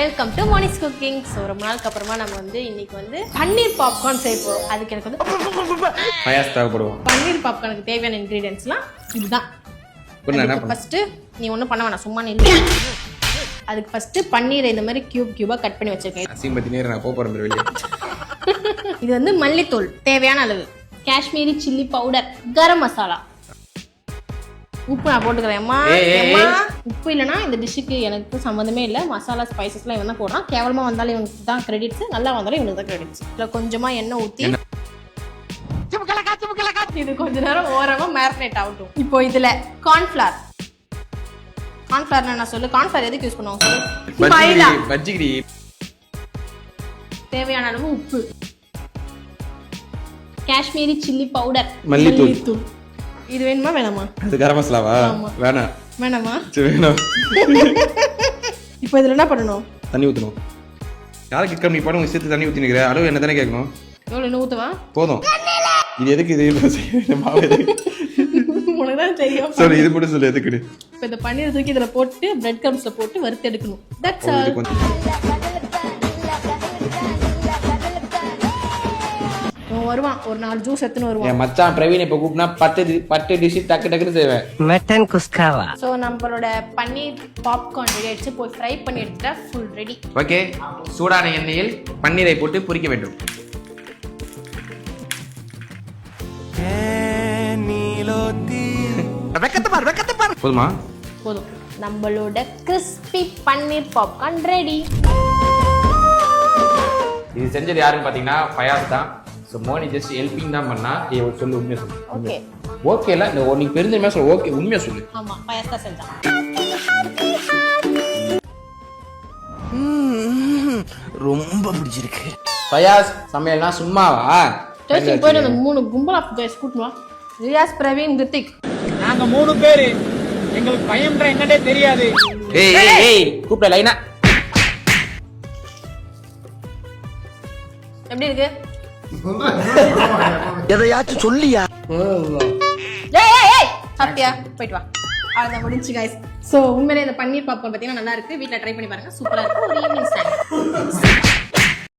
Welcome to Monis cooking. So ரொம்ப நாளுக்கு அப்புறமா நம்ம வந்து இன்னைக்கு வந்து பன்னீர் பாப்கார்ன் செய்ய போகிறோம். அதுக்கு எனக்கு வந்து பாயாஸ் தேவைப்படுவோம். பன்னீர் பாப்கார்னுக்கு தேவையான இன்க்ரீடியன்ஸ்லாம் இதுதான். ஃபர்ஸ்ட் நீ ஒன்றும் பண்ண வேணாம், சும்மா நில்லு. அதுக்கு ஃபர்ஸ்ட் பன்னீரை இந்த மாதிரி கியூபா கட் பண்ணி வச்சிருக்கேன். அசிம்பத்தி நேரம் நான் போறேன் வெளியே. இது வந்து மல்லித்தூள் தேவையான அளவு, காஷ்மீரி சில்லி பவுடர், கரம் மசாலா, உப்பு நான் போட்டுக்கிறேன். உப்பு இல்லைன்னா இந்த டிஷ்ஷுக்கு எனக்கு சம்மந்தமே இல்லை. மசாலா ஸ்பைசஸ்லாம் இவன் தான் போடுறான். கேவலமாக வந்தாலும் இவனுக்கு தான் கிரெடிட்ஸ், நல்லா வந்தாலும் இவனுக்கு தான் கிரெடிட்ஸ். இதில் கொஞ்சமாக எண்ணெய் ஊற்றி இது கொஞ்ச நேரம் ஓரமாக மேரினேட் ஆகட்டும். இப்போ இதில் கார்ன்ஃப்ளவர் நான் சொல்லு. கார்ன்ஃப்ளவர் எதுக்கு யூஸ் பண்ணுவோம் சொல்லு. தேவையான அளவு உப்பு, காஷ்மீரி சில்லி பவுடர், மல்லித்தூள். இது வேணுமா வேணாமா? அது கரம் மசாலாவா? வேணாமா? வேணும். இப்போ இதுல என்ன பண்ணணும்? தண்ணி ஊற்றணும். யாருக்கு கம்மி பண்ண சேர்த்து தண்ணி ஊற்றி நிற்கிற அளவு என்ன தானே கேட்கணும். எவ்வளோ என்ன ஊற்றுவா? போதும். இது எதுக்கு இது மாவு எதுக்கு? உனக்கு தான் தெரியும். சரி இது மட்டும் சொல்லு எதுக்குன்னு. இப்போ இந்த பன்னீர் தூக்கி இதில் போட்டு பிரெட் க்ரம்ஸில் போட்டு வறுத்து எடுக்கணும். That's all. வருவான் ஒரு 4 ஜூஸ் எடுத்துன்னு வருவான். என் மச்சான் பிரவீன் இப்ப கூப்பினா 10 டிஷ் டக்குன்னு செய்வேன். மட்டன் குஸ்காவா. ஸோ நம்மளோட பன்னீர் பாப்கார்ன் ரெடி ஆயிடுச்சு. போய் ஃப்ரை பண்ணி எடுத்துட்டா ஃபுல் ரெடி. ஓகே, சூடான எண்ணெயில் பன்னீரை போட்டு பொரிக்க வேண்டும். போதுமா? போதும். நம்மளோட கிறிஸ்பி பன்னீர் பாப்கார்ன் ரெடி. இது செஞ்சது யாருன்னு பாத்தீங்கன்னா ஃபயாஸ் தான். ஸோ மோனி ஜஸ்ட் ஹெல்பிங் தான் பண்ணா. சொல்லு, உண்மையா சொல்லு. ஓகே ஓகே இல்ல இந்த நீ பெருந்தன்மையா சொல்லு. ஓகே உண்மையா சொல்லு. ஆமா, ஃபயாஸ் தான் செஞ்சான். ரொம்ப பிடிச்சிருக்கு. ஃபயாஸ் சமையல்னா சும்மாவா? டேஸ்டிங் போய் அந்த 3 கும்பல் ஆஃப் கைஸ் கூட்டுவா. ரியாஸ், பிரவீன், ரித்திக். நாங்க 3 பேரு. எங்களுக்கு பயம்ன்ற என்னடே தெரியாது. ஏய் கூப்பிட லைனா. எப்படி இருக்கு? எதையாச்சும் சொல்லியா? ஏய் சாப்பிட்டியா? போயிட்டு வா. அவ்வளோதான், முடிஞ்சு கைஸ். ஸோ உண்மையிலே இந்த பன்னீர் பாப்கார்ன் பார்த்தீங்கன்னா நல்லா இருக்கு. வீட்டில் ட்ரை பண்ணி பாருங்க, சூப்பராக இருக்கு. ஒரு ஈவினிங் ஸ்நாக்.